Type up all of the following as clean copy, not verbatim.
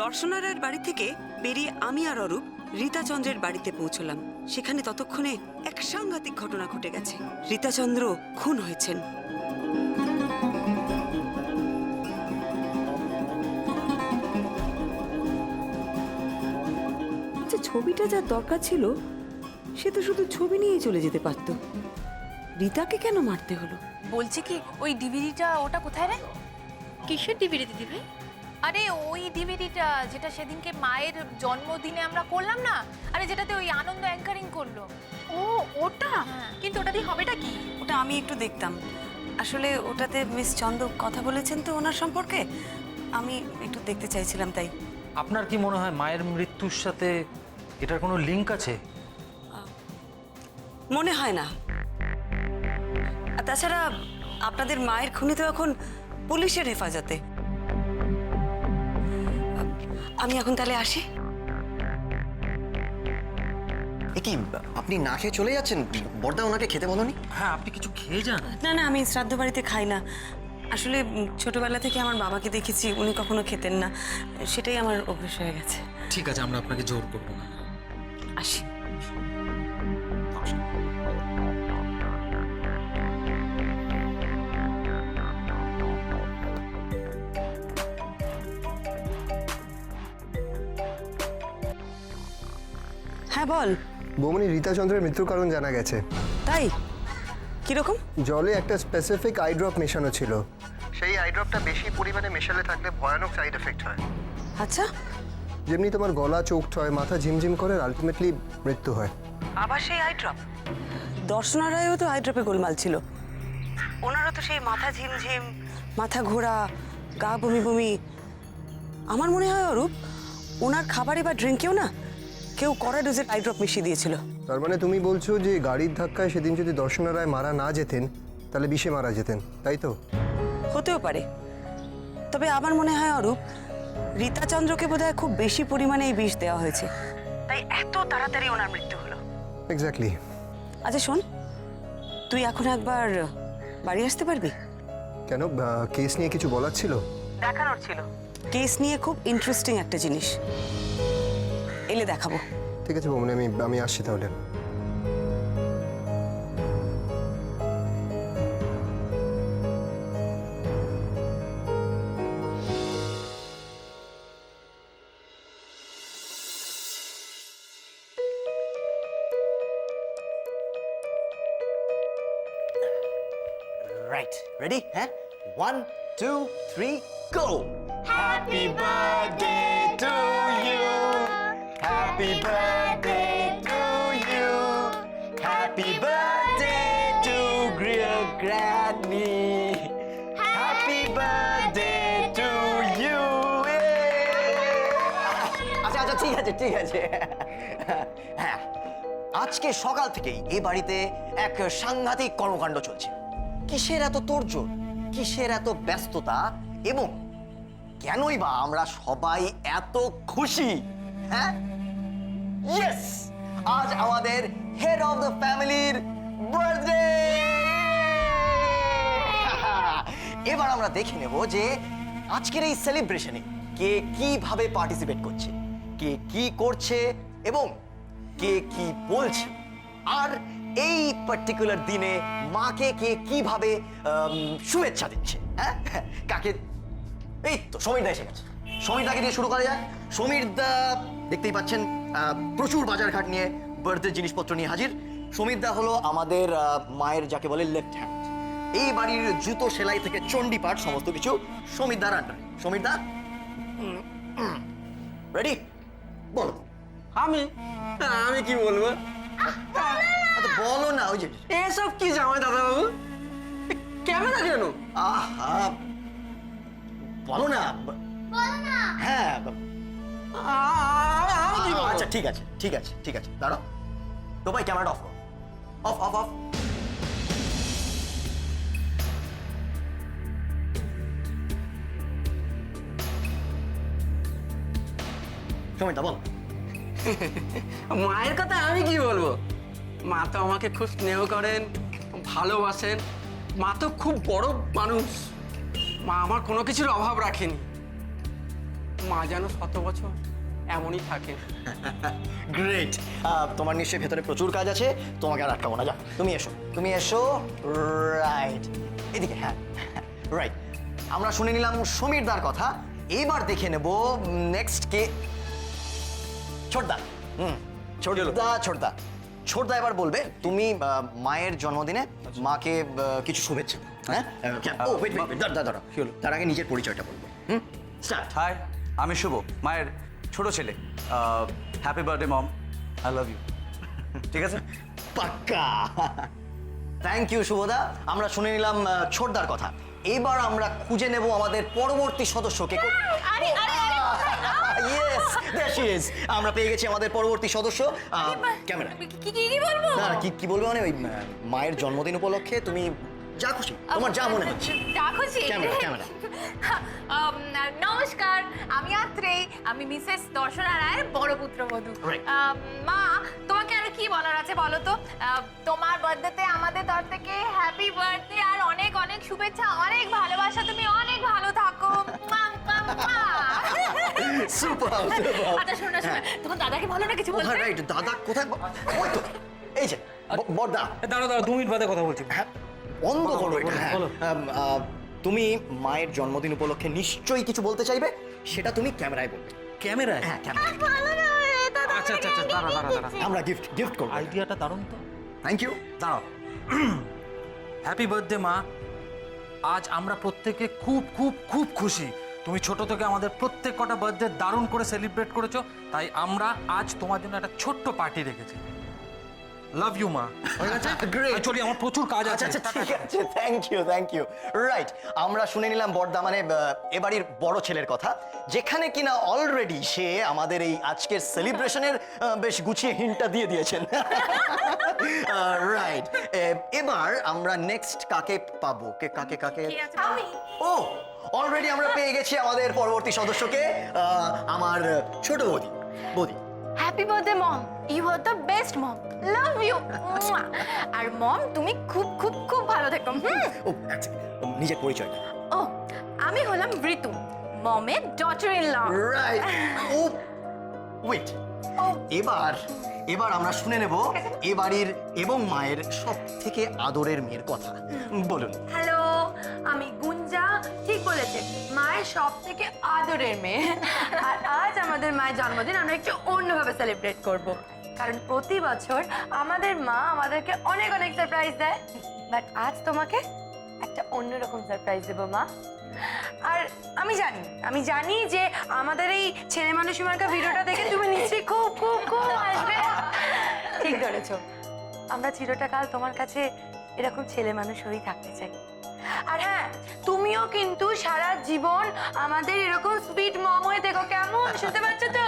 দর্শনা রায়ের বাড়ি থেকে বেরিয়ে আমি আর অরূপ রীতাচন্দ্রের বাড়িতে পৌঁছলাম। সেখানে ততক্ষণে এক সাংঘাতিক ঘটনা ঘটে গেছে। রীতাচন্দ্র খুন হয়েছেন। আচ্ছা, ছবিটা যার দরকার ছিল সে তো শুধু ছবি নিয়ে চলে যেতে পারত, রীতাকে কেন মারতে হলো? বলছি কি, ওই ডিভিডিটা ওটা কোথায় রে? কিসের ডিভিডি দিদি ভাই? আরে ওই ডিভিডিটা যেটা সেদিনকে মায়ের জন্মদিনে আমরা করলাম না, আরে যেটাতে ওই আনন্দ অ্যাঙ্কারিং করলো। ও ওটা? কিন্তু ওটা দিয়ে হবেটা কি? ওটা আমি একটু দেখতাম। আসলে ওটাতে মিস চন্দ্র কথা বলেছেন তো ওনার সম্পর্কে, আমি একটু দেখতে চাইছিলাম তাই। আপনার কি মনে হয় মায়ের মৃত্যুর সাথে এটার কোনো লিঙ্ক আছে? মনে হয় না। আর তাছাড়া আপনাদের মায়ের খুনি তো এখন পুলিশের হেফাজতে। আমি এখন তাহলে আসি। কি আপনি না খেয়ে চলে যাচ্ছেন? বড়দা ওনাকে খেতে বলনি? হ্যাঁ, আপনি কিছু খেয়ে যান। না না, আমি শ্রাদ্ধ বাড়িতে খাই না। আসলে ছোটবেলা থেকে আমার বাবাকে দেখেছি, উনি কখনো খেতেন না, সেটাই আমার অভ্যেস হয়ে গেছে। ঠিক আছে, আমরা আপনাকে জোর করবো না। আসি। হ্যাঁ বল। বৌমনি, রীতাচন্দ্রের মৃত্যুর কারণ জানা গেছে। তাই? কিরকম? জলে একটা স্পেসিফিক আই ড্রপ মেশানো ছিল। সেই আই ড্রপটা বেশি পরিমাণে মেশালে থাকলে ভয়ানক সাইড এফেক্ট হয়। আচ্ছা, যেমনি তোমার গলা চোখট হয়, মাথা ঝিমঝিম করে, আলটিমেটলি মৃত্যু হয়। আবার সেই আই ড্রপ? দর্শনা রায়ও তো আই ড্রপে গোলমাল ছিল। ওনারও তো সেই মাথা ঝিমঝিম, মাথা ঘোরা, গা বমি বমি। আমার মনে হয় অরূপ, ওনার খাবারে বা ড্রিঙ্কেও না কেউ কড়া ডোজের আই ড্রপ মিশিয়ে দিয়েছিল। তার মানে তুমি বলছো যে গাড়ির ধাক্কায় সেদিন যদি দর্শনা রায় মারা না যেতেন তাহলে বিষে মারা যেতেন, তাই তো? হতেও পারে। তবে আমার মনে হয় অরূপ, রীতাচন্দ্রকে বোধহয় খুব বেশি পরিমাণে এই বিষ দেওয়া হয়েছে, তাই এত তাড়াতাড়ি ওনার মৃত্যু হলো। এক্স্যাক্টলি। আচ্ছা শোন, তুই এখন একবার বাড়ি আসতে পারবি? কেন, কেস নিয়ে কিছু বলার ছিল? দেখানোর ছিল। কেস নিয়ে খুব ইন্টারেস্টিং একটা জিনিস, এলে দেখাবো। ঠিক আছে বৌমনি, আমি আসছি তাহলে। Right, ready? হ্যাঁ, 1 2 3 go. Happy birthday to you, happy birthday to you, happy birthday to dear granny, happy birthday to you. আচ্ছা আচ্ছা, ঠিক আছে ঠিক আছে। হ্যাঁ, আজকে সকাল থেকেই এই বাড়িতে এক সাংঘাতিক কর্মকাণ্ড চলছে। কিসের এত তোড়জোড়, কিসের এত ব্যস্ততা, এবং কেনই বা আমরা সবাই এত খুশি? হ্যাঁ, ইয়েস, আজ আমাদের হেড অফ দ্য ফ্যামিলির বার্থডে। এবার আমরা দেখে নেব যে আজকের এই সেলিব্রেশনে কে কিভাবে পার্টিসিপেট করছে, কে কি করছে এবং কে কি বলছে, আর এই পার্টিকুলার দিনে মাকে কে কিভাবে শুভেচ্ছা দিচ্ছে। হ্যাঁ, কাকে? এই তো সমীরদা এসে গেছে। সমীরদাকে দিয়ে শুরু করা যায়। সমীরদা দেখতেই পাচ্ছেন প্রচুর বাজারঘাট নিয়ে, বার্থডে জিনিসপত্র নিয়ে হাজির। সমীরদা হলো আমাদের মায়ের যাকে বলে লেফট হ্যান্ড। এই বাড়ির জুতো সেলাই থেকে চণ্ডীপাঠ সমস্ত কিছু সমীরদার আন্ডারে। সমীরদা রেডি? বলো। আমি কি বলবো? বলো না। ওই যে এসব কি জামাই দাদাবাবু, ক্যামেরা কেন? আহা, বলো না। হ্যাঁ, আমি কি বলবো? আচ্ছা ঠিক আছে ঠিক আছে ঠিক আছে, দাঁড়াও তো ভাই, ক্যামেরাটা অফ করো। Of of of. সময়টা বল। মায়ের কথা আমি কি বলবো? মা তো আমাকে খুব স্নেহ করেন, ভালোবাসেন, মা তো খুব বড় মানুষ, মা আমার কোনো কিছুর অভাব রাখেনি। মা যেন 100 বছর এমনই থাকে। গ্রেট। তোমার নিশ্চয়ই ভেতরে প্রচুর কাজ আছে, তোমাকে আর আটকাবো না। যাও, তুমি এসো। রাইট, এদিকে। হ্যাঁ, রাইট। আমরা শুনে নিলাম সমীরদার কথা, এইবার দেখে নেব নেক্সট কে। ছোটদা। ছোটদা এবার বলবে তুমি মায়ের জন্মদিনে মাকে কিছু শুভেচ্ছা। হ্যাঁ, ও ওয়েট, দাঁড়া, তার আগে নিজের পরিচয়টা বলবো। স্টার্ট। হাই, আমি শুভ, মায়ের ছোট ছেলে। Happy birthday mom, I love you. ঠিক আছে? পাক্কা। থ্যাংক ইউ শুভদা। আমরা শুনে নিলাম ছোটদার কথা, এবার আমরা খুঁজে নেব আমাদের পরবর্তী সদস্যকে। Yes, there she is. আমরা পেয়ে গেছি আমাদের পরবর্তী সদস্য। ক্যামেরা। কি বলবো? না, কি বলবো মানে ওই মায়ের জন্মদিন উপলক্ষে তুমি যা খুশি, তোমার যা মনে হচ্ছে। যা খুশি। ক্যামেরা। নমস্কার, আমি আত্রেই, আমি মিসেস দর্শনা রায়ের বড় পুত্রবধূ। Right. মা, তোমাকে আর কি বলার আছে বলো তো? তোমার বার্থডেতে আমাদের তরফ থেকে হ্যাপি বার্থডে আর অনেক অনেক শুভেচ্ছা, অনেক ভালোবাসা, তুমি অনেক ভালো থাকো। সুপার। আচ্ছা শোনো, তোমার দাদাকে ভালো না কিছু বলতে? রাইট, দাদা কোথায়? ওই তো, এই যে বড়দা। দাঁড়া 2 মিনিট বাদে কথা বলছি। হ্যাঁ, বন্ধ করো এটা। হ্যাঁ, বলো। তুমি মায়ের জন্মদিন উপলক্ষে নিশ্চয়ই কিছু বলতে চাইবে, সেটা তুমি ক্যামেরায় বলবে। ক্যামেরায়? হ্যাঁ, ক্যামেরায়। আচ্ছা, দাঁড়া। আমরা গিফট করব। আইডিয়াটা দারুণ তো। Thank you. দাঁড়াও। হ্যাপি বার্থডে মা, আজ আমরা প্রত্যেকে খুব খুব খুব খুশি। তুমি ছোট থেকে আমাদের প্রত্যেক কটা বার্থডে দারুণ করে সেলিব্রেট করেছো, তাই আমরা আজ তোমার জন্য একটা ছোট্ট পার্টি রেখেছি। লাভ ইউ মা। হয়ে গেছে? Great. চলি, আমার প্রচুর কাজ আছে। আচ্ছা, ঠিক আছে। Thank you. রাইট, আমরা শুনে নিলাম বড়দা মানে এবাড়ির বড় ছেলের কথা, যেখানে কিনা অলরেডি সে আমাদের এই আজকের সেলিব্রেশনের বেশ গুছিয়ে হিন্টটা দিয়ে দিয়েছেন। রাইট, এবার আমরা নেক্সট কাকে পাবো? কাকে? আমি। ও, অলরেডি আমরা পেয়ে গেছি আমাদের পরবর্তী সদস্যকে, আমার ছোট বৌদি। Happy birthday mom, you are the best mom, love you. আর মম তুমি খুব খুব খুব ভালো থেকো। ও আচ্ছা, নিজের পরিচয়টা। ও, আমি হলাম ঋতু, মমের ডটার ইন ল। রাইট। ও ওয়েট, এবার আমরা শুনে নেব এ বাড়ির এবং মায়ের সব থেকে আদরের মেয়ের কথা। বলুন। হ্যালো, আমি গুঞ্জা, ঠিক বলেছে, মায়ের সব থেকে আদরের মেয়ে। আর আজ আমাদের মায়ের জন্মদিন আমরা একটু অন্যভাবে সেলিব্রেট করব, কারণ প্রতি বছর আমাদের মা আমাদেরকে অনেক অনেক সারপ্রাইজ দেয়, বাট আজ তোমাকে একটা অন্যরকম সারপ্রাইজ দেবো মা। আর আমি জানি যে আমাদের এই ছেলে মানুষ মার্কা ভিডিওটা দেখে তুমি নিশ্চয়ই খুব খুব খুব আসবে। ঠিক ধরেছো, আমরা চিরটা কাল তোমার কাছে এরকম ছেলে মানুষ হয়েই থাকতে চাই। আর হ্যাঁ, তুমিও কিন্তু সারা জীবন আমাদের এরকম সুইট মম হয়ে দেখো, কেমন? শুনতে পাচ্ছ তো?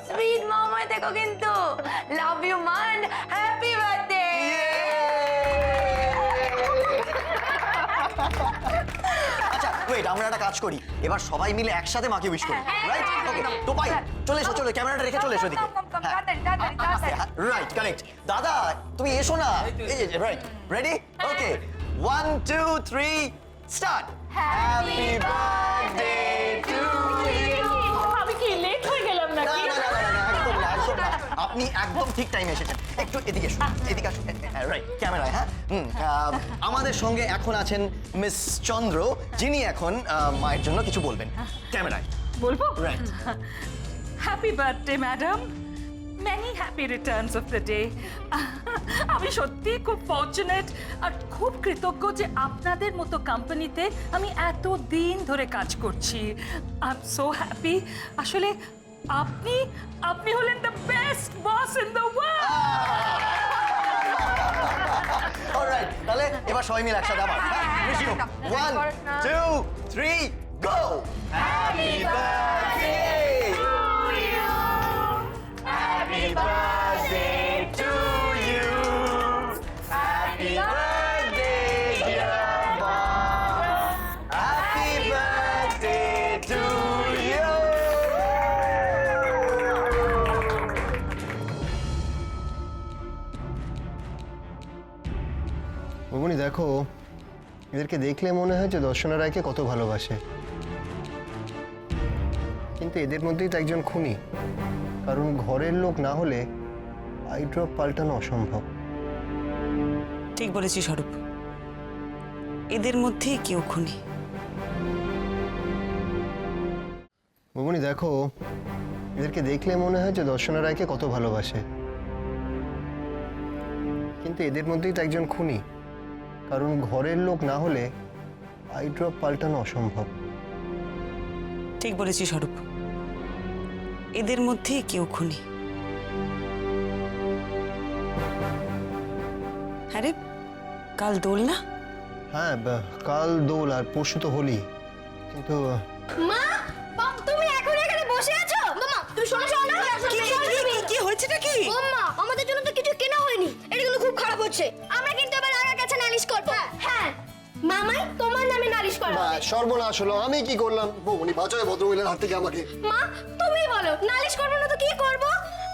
সুইট মম হয়ে দেখো কিন্তু। লাভ ইউ মা এন্ড হ্যাপি বার্থডে। আচ্ছা ওয়েট, আমরা একটা কাজ করি, এবার সবাই মিলে একসাথে মাকে উইশ করি। Right, okay. তো ভাই চলে এসো, ক্যামেরাটা রেখে চলে এসো এদিকে। Right, correct. দাদা তুমি এসো না। এই যে right, ready? Okay, 1 2 3 start. Happy birthday to you. আমি কি লেট হয়ে গেলাম না, নাকি? একদম না। আপনি একদম ঠিক টাইমে এসেছেন। একটু এদিকে আসুন, এদিকে আসুন। রাইট, ক্যামেরায়। হ্যাঁ, আমাদের সঙ্গে এখন আছেন মিস চন্দ্র, যিনি এখন মায়ের জন্য কিছু বলবেন। ক্যামেরায় বলবো? Right. Happy birthday madam, many happy Returns of the day. আমি সত্যি খুব ফর্চুনেট আর খুব কৃতজ্ঞ যে আপনাদের মতো কোম্পানিতে আমি এত দিন ধরে কাজ করছি। I am so happy. আসলে আপনি হলেন the best boss in the world. Alright, তাহলে এবার সবাই মিলে একসাথে আবার 1 2 3 go. Happy birthday happy birthday to you. Happy birthday dear mom. Happy birthday to you. ওগুনি দেখো, এদেরকে দেখলে মনে হয় যে দর্শনা রায়কে কত ভালোবাসে, কিন্তু এদের মধ্যেই তো একজন খুনি, কারণ ঘরের লোক না হলে আই ড্রপ পাল্টানো অসম্ভব। ঠিক বলেছি স্বরূপ, এদের মধ্যেই কেউ খুনি। ভবনী দেখো, এদেরকে দেখলে মনে হয় যে দর্শনা রায়কে কত ভালোবাসে, কিন্তু এদের মধ্যেই তো একজন খুনি, কারণ ঘরের লোক না হলে আই ড্রপ পাল্টানো অসম্ভব। ঠিক বলেছি স্বরূপ, এদের মধ্যেই কেউ খুনি। হ্যাঁ রে, কাল দোল না? হ্যাঁ, কাল দোল আর পরশু তো হোলি, কিন্তু মা, তুমি এখন এখানে বসে আছো? মামা, তুমি শোনো শোনো না। কি হয়েছে নাকি? মামা, আমাদের জন্য তো কিছু কেনা হয়নি। এটা কিন্তু খুব খারাপ হচ্ছে। আমরা কিন্তু এবার আগের কাছে নালিশ করব। হ্যাঁ, মামাই তোমার নামে নালিশ করা হবে। সর্বনাশ হলো, আমি কি করলাম? ভবনী বাঁচায় ভদ্রমহিলার হাত থেকে আমাকে। মা, তুমি বলো, নালিশ করব না তো কি করব?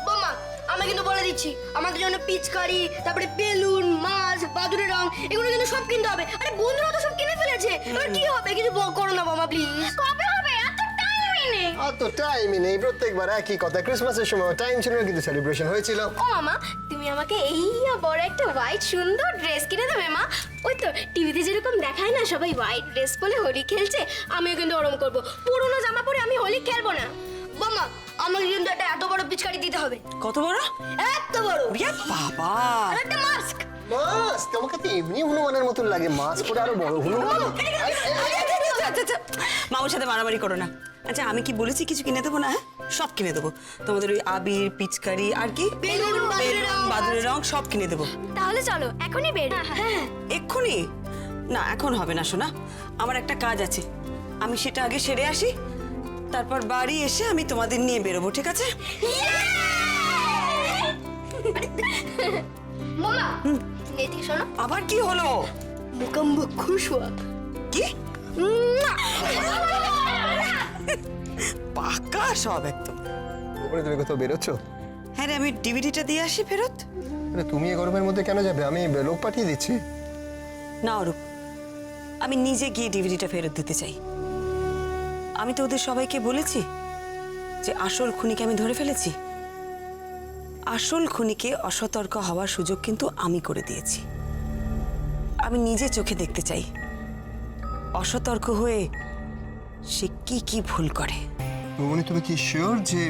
মামা, আমি কিন্তু বলে দিচ্ছি, আমাদের জন্য পিচকারি, তারপরে বেলুন, মাছ, বাদুড়ের রং, এগুলো কিন্তু সব কিনতে হবে। আরে বন্ধুরা তো সব কিনে ফেলেছে, এবার কি হবে? কিছু করো না মামা, প্লিজ। কবে হবে? এত টাইমই নেই। আর তো টাইমই নেই, প্রত্যেকবার একই কথা। ক্রিসমাসের সময় টাইম ছিল না, কিন্তু সেলিব্রেশন হয়েছিল। ও মামা, তুমি আমাকে এই বড় একটা হোয়াইট সুন্দর ড্রেস কিনে দেবে মা? ওই তো টিভিতে যেরকম দেখায় না, সবাই হোয়াইট ড্রেস পরে হোলি খেলছে, আমিও কিন্তু ওরম করব। পুরনো জামা পরে আমি হোলি খেলবো না। মামা, আমাকে কিন্তু একটা এত বড় পিচকারি দিতে হবে। কত বড়? এত বড়। বাবা, আর একটা মাস্ক। মাস, তোমাকে তো এমনি হনুমানের মতন লাগে, মাস পরে আরো বড় হনুমান। মামার সাথে মারামারি করো না। আচ্ছা, আমি কি বলেছি কিছু কিনে দেবো না? হ্যাঁ, সব কিনে দেবো। তোমাদের ওই আবির, পিচকারি আর কি বেলুন, বাদুড়ের রং সব কিনে দেবো। তাহলে চলো এখনই বের। হ্যাঁ, এক্ষুনি না, এখন হবে না শোনা, আমার একটা কাজ আছে, আমি সেটা আগে সেরে আসি, তারপর বাড়ি এসে আমি তোমাদের নিয়ে বেরোবো, ঠিক আছে? মামা, এদিকে শোনো। আবার কি হলো? মুকাম্ব খুশ হওয়া। কি পাকা সব একদম। ওপরে তুমি কোথাও বেরোচ্ছ? হ্যাঁ রে, আমি ডিভিডিটা দিয়ে আসি ফেরত। আরে তুমি এই গরমের মধ্যে কেন যাবে? আমি লোক পাঠিয়ে দিচ্ছি। না অরূপ, আমি নিজে গিয়ে ডিভিডিটা ফেরত দিতে চাই। আমি তো ওদের সবাইকে বলেছি যে আসল খুনিকে আমি ধরে ফেলেছি। আসল খুনিকে অসতর্ক হওয়ার সুযোগ কিন্তু আমি করে দিয়েছি। আমি নিজে চোখে দেখতে চাই অসতর্ক হয়ে সে কি কি ভুল করে। ভবনী, তুমি কি শিওর যে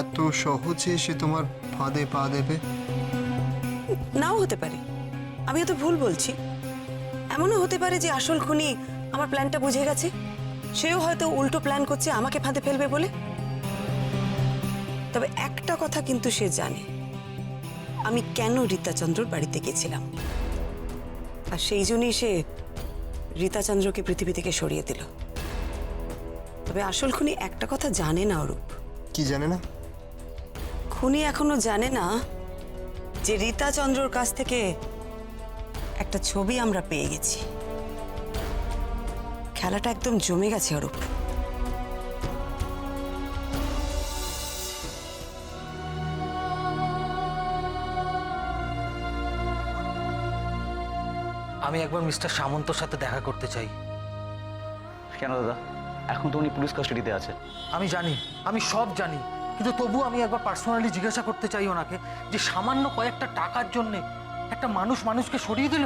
এত সহজে সে তোমার ফাঁদে পা দেবে? নাও হতে পারে, আমিও তো ভুল বলছি। এমনও হতে পারে যে আসল খুনি আমার প্ল্যানটা বুঝে গেছে, সেও হয়তো উল্টো প্ল্যান করছে আমাকে ফাঁদে ফেলবে বলে। তবে একটা কথা কিন্তু সে জানে, আমি কেন রীতাচন্দ্রর বাড়িতে গেছিলাম, আর সেই জন্যই সে রীতাচন্দ্রকে পৃথিবী থেকে সরিয়ে দিল। তবে আসল খুনি একটা কথা জানে না অরূপ। কি জানে না? খুনি এখনো জানে না যে রীতাচন্দ্রর কাছ থেকে একটা ছবি আমরা পেয়ে গেছি। খেলাটা একদম জমে গেছে অরূপ। আমি একবার মিস্টার সামন্তর সাথে দেখা করতে চাই। কেন দাদা? এখন তো উনি পুলিশ কাস্টাডিতে আছে। আমি জানি, আমি সব জানি, কিন্তু তবু আমি একবার পার্সোনালি জিজ্ঞাসা করতে চাই ওনাকে যে সামান্য কয়েকটা টাকার জন্যে একটা মানুষ মানুষকে সরিয়ে দিল।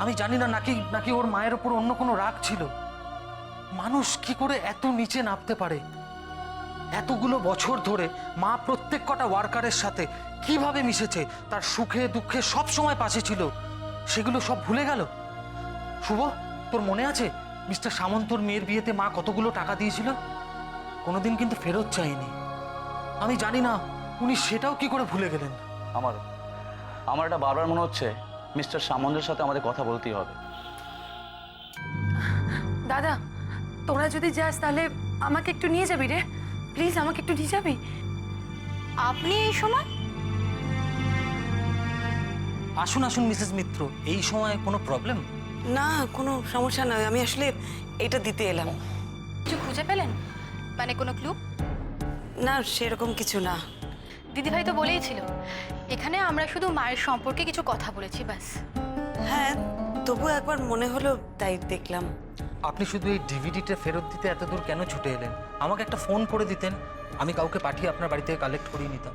আমি জানি না নাকি নাকি ওর মায়ের ওপর অন্য কোনো রাগ ছিল। মানুষ কি করে এত নিচে নামতে পারে? এতগুলো বছর ধরে মা প্রত্যেক কটা ওয়ার্কারের সাথে কিভাবে মিশেছে, তার সুখে দুঃখে সব সময় পাশে ছিল, সেগুলো সব ভুলে গেল। শুভ, তোর মনে আছে মিস্টার সামন্তর মেয়ের বিয়েতে মা কতগুলো টাকা দিয়েছিল? কোনোদিন কিন্তু ফেরত চাইনি। আমি জানি না উনি সেটাও কি করে ভুলে গেলেন। আমার এটা বারবার মনে হচ্ছে মিস্টার সামন্তের সাথে আমাদের কথা বলতেই হবে। দাদা, তোরা যদি যাস তাহলে আমাকে একটু নিয়ে যাবি রে, প্লিজ আমাকে একটু নিয়ে যাবি। আপনি এই সময়? আসুন আসুন মিসেস মিত্র, এই সময় কোনো প্রবলেম? না, কোনো সমস্যা নয়, আমি আসলে এটা দিতে এলাম। কিছু খুঁজে পেলেন? মানে কোনো ক্লু? না, সেরকম কিছু না। দিদিভাই তো বলেই ছিল এখানে আমরা শুধু মায়ের সম্পর্কে কিছু কথা বলেছি, ব্যাস। হ্যাঁ, তবু একবার মনে হলো তাই দেখলাম। আপনি শুধু এই ডিভিডিটা ফেরত দিতে এত দূর কেন ছুটে এলেন? আমাকে একটা ফোন করে দিতেন, আমি কাউকে পাঠিয়ে আপনার বাড়ি থেকে কালেক্ট করিয়ে নিতাম।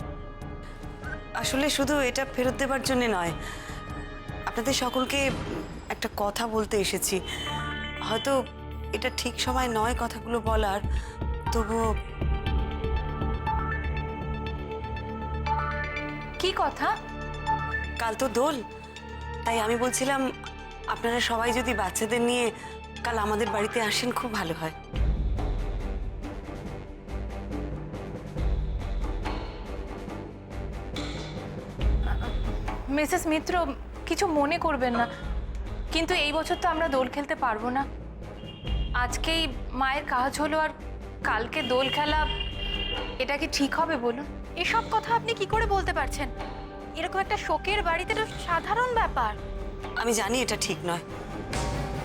আসলে শুধু এটা ফেরত দেবার জন্য নয়, আপনাদের সকলকে একটা কথা বলতে এসেছি। হয়তো এটা ঠিক সময় নয় কথাগুলো বলার, তবুও। কি কথা? কাল তো দোল, তাই আমি বলছিলাম আপনারা সবাই যদি বাচ্চাদের নিয়ে কাল আমাদের বাড়িতে আসেন খুব ভালো হয়। মিসেস মিত্র, কিছু মনে করবেন না, কিন্তু এই বছর তো আমরা দোল খেলতে পারবো না। আজকেই মায়ের কাজ হলো আর কালকে দোল খেলা, এটা কি ঠিক হবে বলুন? এসব কথা আপনি কি করে বলতে পারছেন? এরকম একটা শোকের বাড়িতে তো সাধারণ ব্যাপার। আমি জানি এটা ঠিক নয়।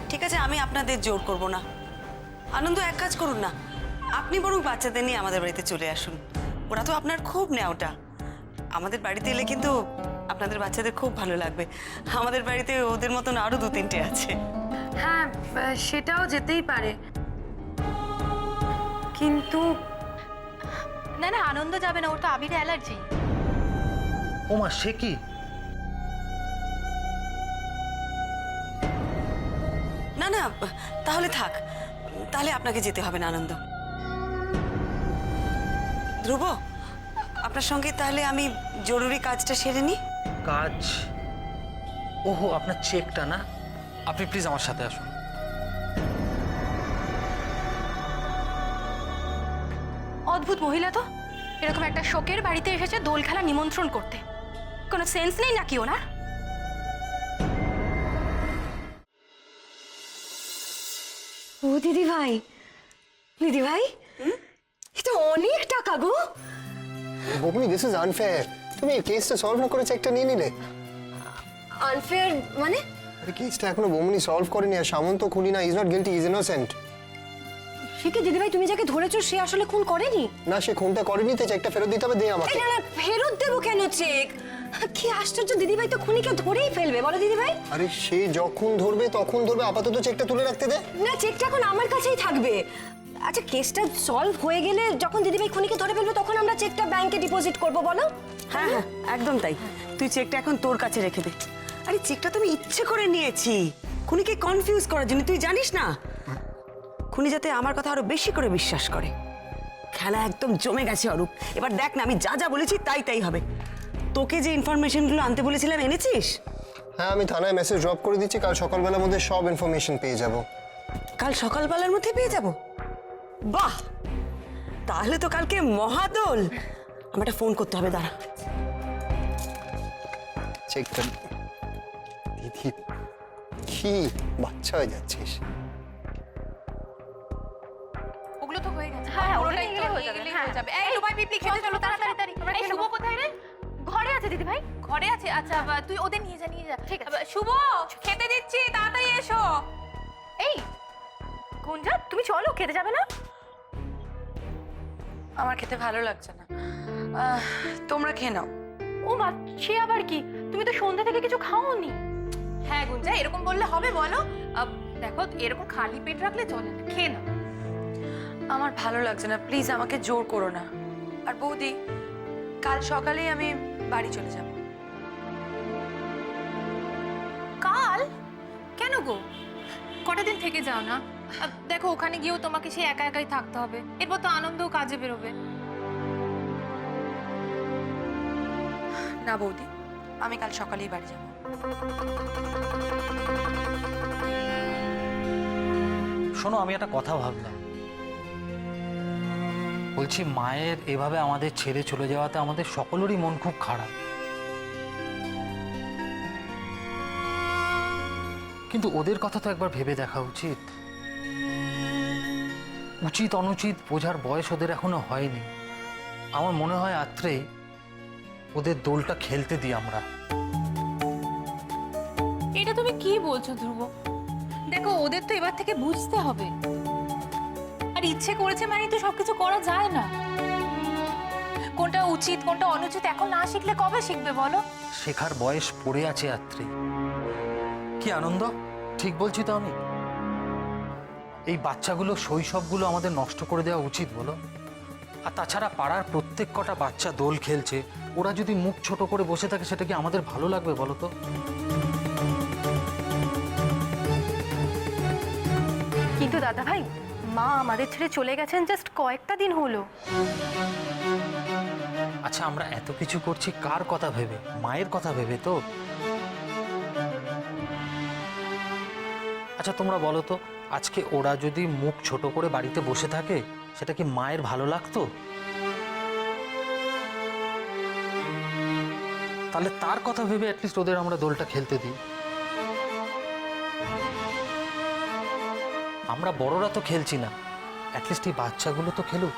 ঠিক আছে, আমি আপনাদের জোর করব না। আনন্দ, এক কাজ করুন না, আপনি বরং বাচ্চাদের নিয়ে আমাদের বাড়িতে চলে আসুন। ওরা তো আপনার খুব নেওটা। আমাদের বাড়িতে এলে কিন্তু আপনাদের বাচ্চাদের খুব ভালো লাগবে। আমাদের বাড়িতে ওদের মতন আরো 2-3টে আছে। হ্যাঁ, সেটাও যেতেই পারে, কিন্তু না না, আনন্দ যাবে না, ওর তো আবিরে অ্যালার্জি। ওমা, সে কি? না না, তাহলে থাক, তাহলে আপনাকে যেতে হবে না আনন্দ। ধ্রুব, আপনার সঙ্গে তাহলে আমি জরুরি কাজটা সেরে নিই। কাজ? ওহো, আপনার চেকটা না? আপনি প্লিজ আমার সাথে আসুন। অদ্ভুত মহিলা তো, এরকম একটা শোকের বাড়িতে এসেছে দোল খেলা নিমন্ত্রণ করতে। কোনো সেন্স নেই নাকি ওনার? ও দিদি ভাই, এটা অনেক টাকা গো। বকুনি, দিস ইজ আনফেয়ার। তুমি এই কেসটা সলভ না করে চেকটা নিয়ে নিলে। আনফেয়ার মানে? আরে কেসটা এখনো বকুনি সলভ করেনি, আর সামন্ত খুনি না, is not guilty, is innocent. সে কি দিদি ভাই, তুমি যাকে ধরেছো সে আসলে খুন করেনি? না, সে খুনটা করেনি, তো চেকটা ফেরত দিতে হবে। দে আমাকে। না না, ফেরত দেবো কেন চেক? কি আশ্চর্য, দিদি ভাই তো খুনিকে ধরেই ফেলবে, বলো দিদি ভাই। আরে সে যখন ধরবে তখন ধরবে, আপাতত চেকটা তুলে রাখতে দে। না, চেকটা এখন আমার কাছেই থাকবে। আচ্ছা, কেসটা সলভ হয়ে গেলে যখন দিদি ভাই খুনিকে ধরে ফেলবে তখন আমরা চেকটা ব্যাংকে ডিপোজিট করবো, বলো? হ্যাঁ হ্যাঁ, একদম তাই। তুই চেকটা এখন তোর কাছে রেখে দে। আরে চেকটা তুমি ইচ্ছে করে নিয়েছি খুনিকে কনফিউজ করার জন্য, তুই জানিস না? খুনি যাতে আমার কথা আরো বেশি করে বিশ্বাস করে। খেলা একদম জমে গেছে অরূপ। এবার দেখ না, আমি যা যা বলেছি তাই তাই হবে। তোকে যে ইনফরমেশনগুলো আনতে বলেছিলাম এনেছিস? হ্যাঁ, আমি থানায় মেসেজ ড্রপ করে দিচ্ছি, কাল সকালবেলার মধ্যে সব ইনফরমেশন পেয়ে যাব। কাল সকালবেলার মধ্যে পেয়ে যাব? বাহ, তাহলে তো কালকে মহাদোল। আমার একটা ফোন করতে হবে, দাঁড়া। চেকটা দিদি, কি বাচ্চা হয়ে যাচ্ছিস? ওগুলো তো হয়ে গেছে। হ্যাঁ, ওটা নিয়ে গেলেই হয়ে যাবে। এই রুবাই, পিপলি খেতে চলো তাড়াতাড়ি। এই শুভ কোথায় রে? ঘরে আছে দিদি ভাই, ঘরে আছে। আচ্ছা, তুই ওদের নিয়ে যা, নিয়ে যা। ঠিক আছে। শুভ, খেতে দিচ্ছি, তাড়াতাড়ি এসো। এই গুঞ্জা, তুমি চলো, খেতে যাবে না? আমার খেতে ভালো লাগছে না, তোমরা খেয়ে নাও। ও মা, সে আবার কি? তুমি তো সন্ধ্যা থেকে কিছু খাওনি। হ্যাঁ গুঞ্জা, এরকম বললে হবে বলো? দেখো, এরকম খালি পেট রাখলে চলে না, খেয়ে নাও। আমার ভালো লাগছে না, প্লিজ আমাকে জোর করো না। আর বৌদি, কাল সকালেই আমি বাড়ি চলে যাব। কাল? কেন গো? কটা দিন থেকে যাও না? দেখো, ওখানে গিয়েও তোমাকে সে একা একাই থাকতে হবে। এরপর তো আনন্দও কাজে বেরোবে। না বৌদি, আমি কাল সকালেই বাড়ি যাব। শোনো, আমি একটা কথা ভাবলাম। বলছি, মায়ের এভাবে আমাদের ছেড়ে চলে যাওয়াতে আমাদের সকলেরই মন খুব খারাপ। কিন্তু ওদের কথা তো একবার ভেবে দেখা উচিত। উচিত অনুচিত বোঝার বয়স ওদের এখনো হয়নি। আমার মনে হয় আত্রেই ওদের দোলটা খেলতে দিই আমরা। এটা তুমি কি বলছো ধ্রুব? দেখো, ওদের তো এবার থেকে বুঝতে হবে। আর ইচ্ছে করেছে মানে তো সবকিছু করা যায় না। কোনটা উচিত কোনটা অনুচিত এখন না শিখলে কবে শিখবে বলো? শেখার বয়স পড়ে আছে আত্রে। কি আনন্দ, ঠিক বলছি তো আমি? এই বাচ্চাগুলো শৈশবগুলো আমাদের নষ্ট করে দেওয়া উচিত বলো? আর তাছাড়া পাড়ার প্রত্যেক কটা বাচ্চা দোল খেলছে, ওরা যদি মুখ ছোট করে বসে থাকে সেটা কি আমাদের ভালো লাগবে বলো তো? কিন্তু দাদা ভাই, মা আমাদের ছেড়ে চলে গেছেন জাস্ট কয়েকটা দিন হলো। আচ্ছা, আমরা এত কিছু করছি কার কথা ভেবে? মায়ের কথা ভেবে তো। আচ্ছা তোমরা বলো তো, আজকে ওরা যদি মুখ ছোট করে বাড়িতে বসে থাকে সেটা কি মায়ের ভালো লাগতো? তাহলে তার কথা ভেবে অ্যাটলিস্ট ওদের আমরা দোলটা খেলতে দিই। আমরা বড়রা তো খেলছি না, অ্যাটলিস্ট এই বাচ্চাগুলো তো খেলুক।